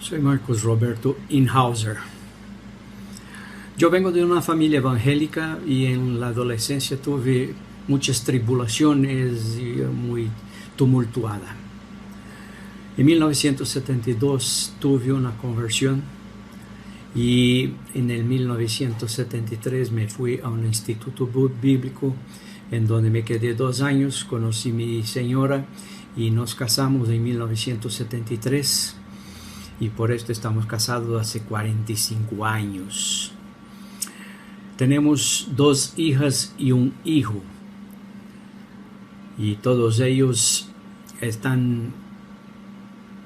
Soy Marcos Roberto Inhauser. Yo vengo de una familia evangélica y en la adolescencia tuve muchas tribulaciones y muy tumultuada. En 1972 tuve una conversión y en el 1973 me fui a un instituto bíblico en donde me quedé 2 años, conocí a mi señora y nos casamos en 1973 y por esto estamos casados hace 45 años. Tenemos 2 hijas y un hijo y todos ellos están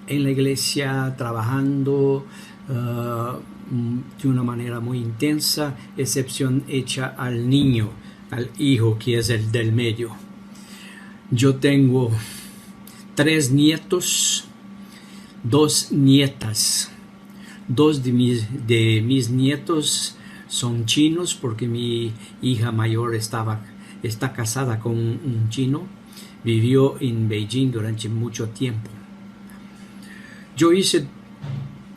en la iglesia trabajando de una manera muy intensa, excepción hecha al niño, al hijo que es el del medio. Yo tengo 3 nietos, 2 nietas. 2 de mis nietos son chinos porque mi hija mayor está casada con un chino. Vivió en Beijing durante mucho tiempo. Yo hice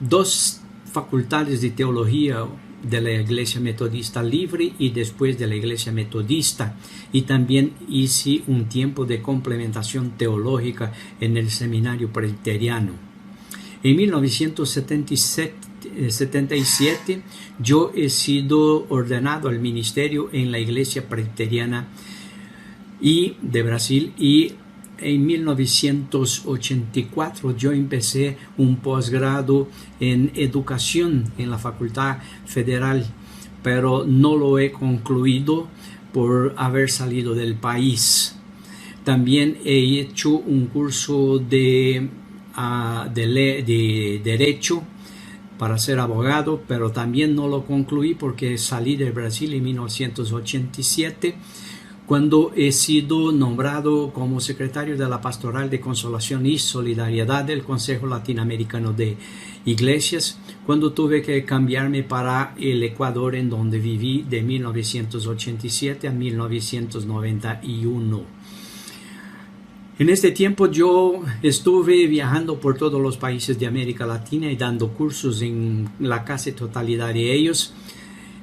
2 facultades de teología de la Iglesia Metodista Libre y después de la Iglesia Metodista, y también hice un tiempo de complementación teológica en el Seminario Presbiteriano. En 1977 yo he sido ordenado al ministerio en la Iglesia Presbiteriana de Brasil, y en 1984 yo empecé un posgrado en educación en la Facultad Federal, pero no lo he concluido por haber salido del país. También he hecho un curso de Derecho para ser abogado, pero también no lo concluí porque salí de Brasil en 1987. Cuando he sido nombrado como secretario de la Pastoral de Consolación y Solidaridad del Consejo Latinoamericano de Iglesias, cuando tuve que cambiarme para el Ecuador, en donde viví de 1987 a 1991. En este tiempo yo estuve viajando por todos los países de América Latina y dando cursos en la casi totalidad de ellos,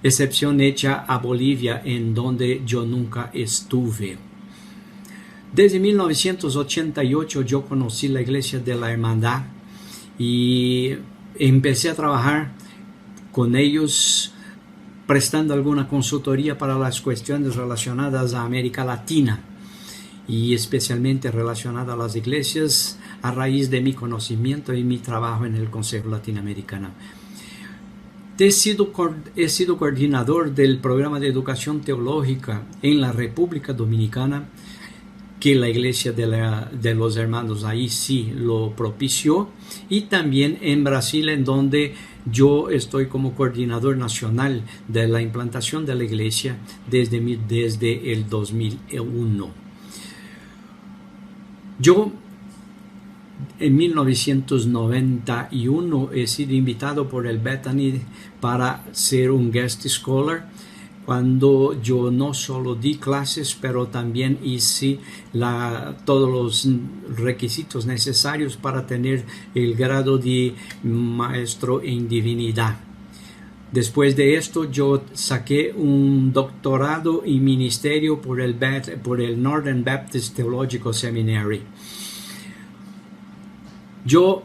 excepción hecha a Bolivia, en donde yo nunca estuve. Desde 1988 yo conocí la Iglesia de la Hermandad y empecé a trabajar con ellos prestando alguna consultoría para las cuestiones relacionadas a América Latina y especialmente relacionadas a las iglesias, a raíz de mi conocimiento y mi trabajo en el Consejo Latinoamericano. He sido coordinador del programa de educación teológica en la República Dominicana, que la Iglesia de los Hermanos ahí sí lo propició, y también en Brasil, en donde yo estoy como coordinador nacional de la implantación de la Iglesia desde el 2001. Yo en 1991 he sido invitado por el Bethany para ser un guest scholar, cuando yo no solo di clases, pero también hice todos los requisitos necesarios para tener el grado de maestro en divinidad. Después de esto, yo saqué un doctorado en ministerio por el Northern Baptist Theological Seminary. Yo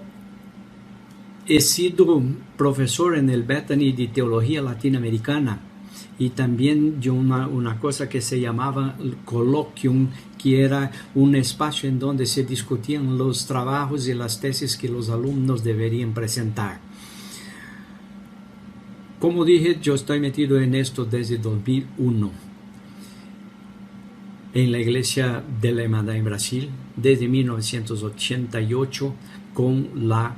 he sido profesor en el Bethany de Teología Latinoamericana, y también una cosa que se llamaba el Colloquium, que era un espacio en donde se discutían los trabajos y las tesis que los alumnos deberían presentar. Como dije, yo estoy metido en esto desde 2001. En la Iglesia de la Hermandad en Brasil, desde 1988, con la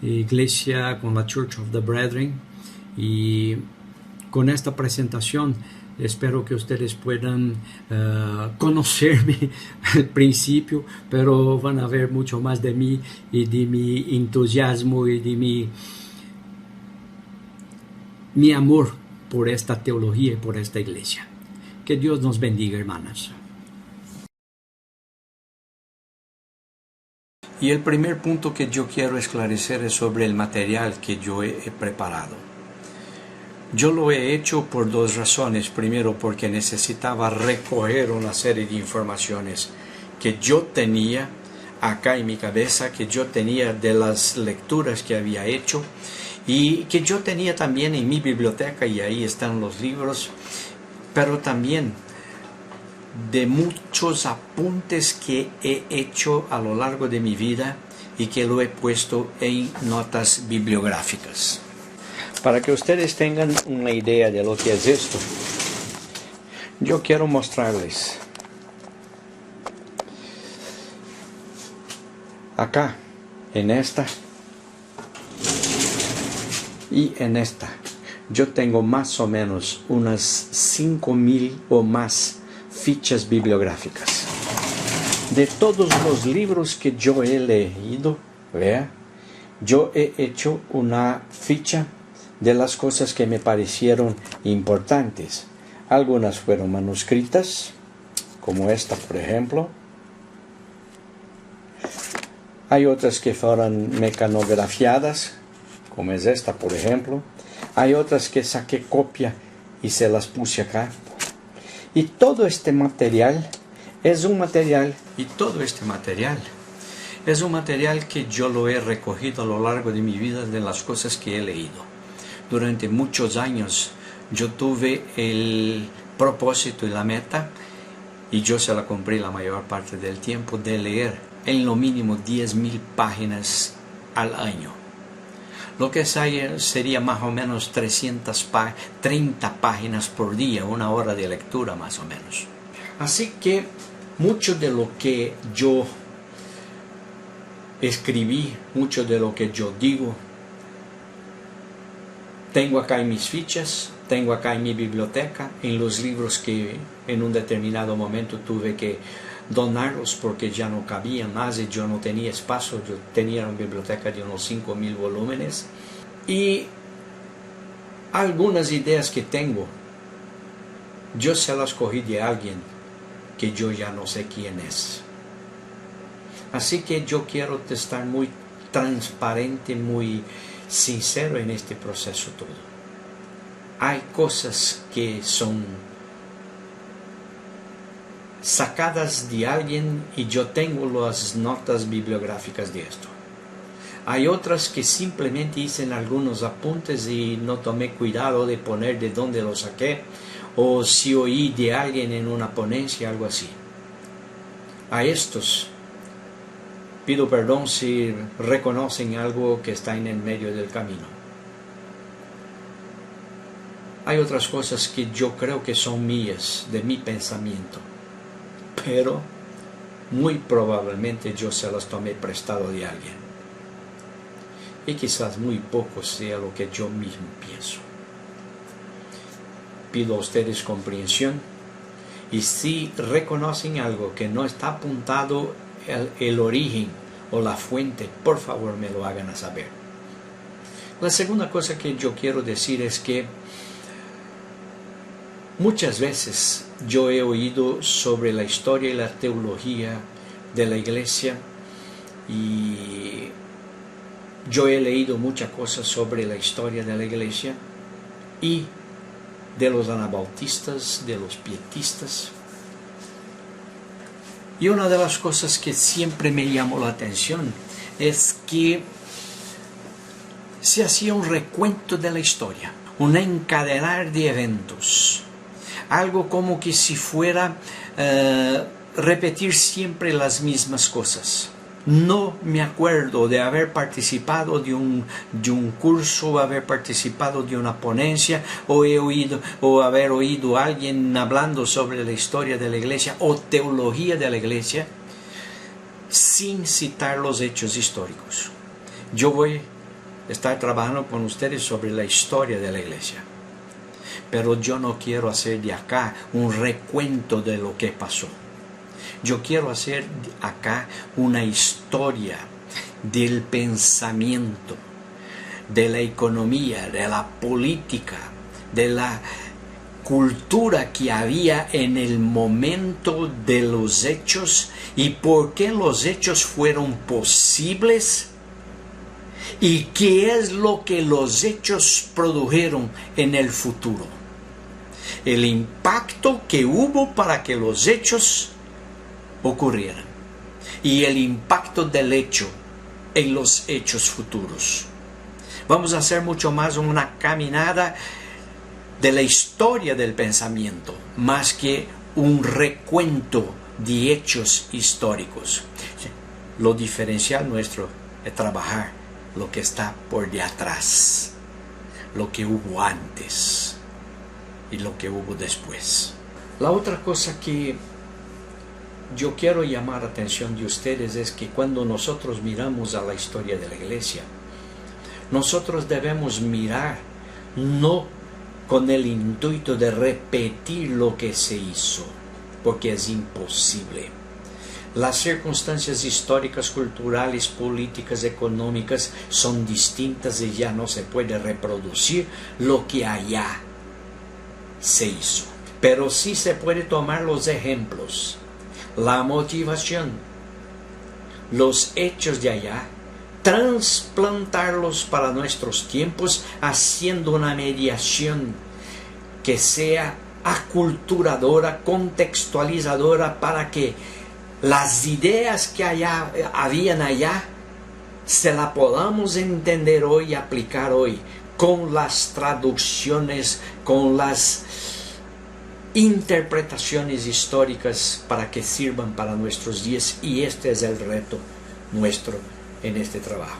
Iglesia, con la Church of the Brethren. Y con esta presentación espero que ustedes puedan conocerme al principio, pero van a ver mucho más de mí y de mi entusiasmo y de mi amor por esta teología y por esta iglesia. Que Dios nos bendiga, hermanas. Y el primer punto que yo quiero esclarecer es sobre el material que yo he preparado. Yo lo he hecho por dos razones. Primero, porque necesitaba recoger una serie de informaciones que yo tenía acá en mi cabeza, que yo tenía de las lecturas que había hecho y que yo tenía también en mi biblioteca, y ahí están los libros, pero también de muchos apuntes que he hecho a lo largo de mi vida y que lo he puesto en notas bibliográficas. Para que ustedes tengan una idea de lo que es esto, yo quiero mostrarles. Acá, en esta y en esta, yo tengo más o menos unas 5,000 o más fichas bibliográficas. De todos los libros que yo he leído, vea, yo he hecho una ficha de las cosas que me parecieron importantes. Algunas fueron manuscritas, como esta, por ejemplo. Hay otras que fueron mecanografiadas, como es esta, por ejemplo. Hay otras que saqué copia y se las puse acá. Y todo este material es un material que yo lo he recogido a lo largo de mi vida de las cosas que he leído. Durante muchos años yo tuve el propósito y la meta, y yo se la cumplí la mayor parte del tiempo, de leer en lo mínimo 10,000 páginas al año. Lo que sería más o menos 330 páginas por día, una hora de lectura más o menos. Así que mucho de lo que yo escribí, mucho de lo que yo digo, tengo acá en mis fichas, tengo acá en mi biblioteca, en los libros que en un determinado momento tuve que donarlos porque ya no cabían más y yo no tenía espacio. Yo tenía una biblioteca de unos 5,000 volúmenes, y algunas ideas que tengo yo se las cogí de alguien que yo ya no sé quién es. Así que yo quiero estar muy transparente, muy sincero en este proceso todo. Hay cosas que son sacadas de alguien y yo tengo las notas bibliográficas de esto. Hay otras que simplemente hice algunos apuntes y no tomé cuidado de poner de dónde lo saqué, o si oí de alguien en una ponencia, algo así. A estos pido perdón si reconocen algo que está en el medio del camino. Hay otras cosas que yo creo que son mías, de mi pensamiento, pero muy probablemente yo se las tomé prestado de alguien. Y quizás muy poco sea lo que yo mismo pienso. Pido a ustedes comprensión, y si reconocen algo que no está apuntado el origen o la fuente, por favor me lo hagan saber. La segunda cosa que yo quiero decir es que muchas veces yo he oído sobre la historia y la teología de la iglesia, y yo he leído muchas cosas sobre la historia de la iglesia y de los anabautistas, de los pietistas. Y una de las cosas que siempre me llamó la atención es que se hacía un recuento de la historia, un encadenar de eventos, algo como que si fuera repetir siempre las mismas cosas. No me acuerdo de haber participado de un curso, haber participado de una ponencia, o haber oído a alguien hablando sobre la historia de la iglesia o teología de la iglesia sin citar los hechos históricos. Yo voy a estar trabajando con ustedes sobre la historia de la iglesia, pero yo no quiero hacer de acá un recuento de lo que pasó. Yo quiero hacer acá una historia del pensamiento, de la economía, de la política, de la cultura que había en el momento de los hechos y por qué los hechos fueron posibles y qué es lo que los hechos produjeron en el futuro. El impacto que hubo para que los hechos ocurrieran y el impacto del hecho en los hechos futuros. Vamos a hacer mucho más una caminada de la historia del pensamiento, más que un recuento de hechos históricos. Lo diferencial nuestro es trabajar lo que está por de atrás, lo que hubo antes y lo que hubo después. La otra cosa que yo quiero llamar la atención de ustedes es que cuando nosotros miramos a la historia de la iglesia, nosotros debemos mirar no con el intuito de repetir lo que se hizo, porque es imposible. Las circunstancias históricas, culturales, políticas, económicas son distintas y ya no se puede reproducir lo que allá se hizo. Pero sí se puede tomar los ejemplos, la motivación, los hechos de allá, transplantarlos para nuestros tiempos, haciendo una mediación que sea aculturadora, contextualizadora, para que las ideas que habían allá se las podamos entender hoy y aplicar hoy, con las traducciones, con las interpretaciones históricas para que sirvan para nuestros días, y este es el reto nuestro en este trabajo.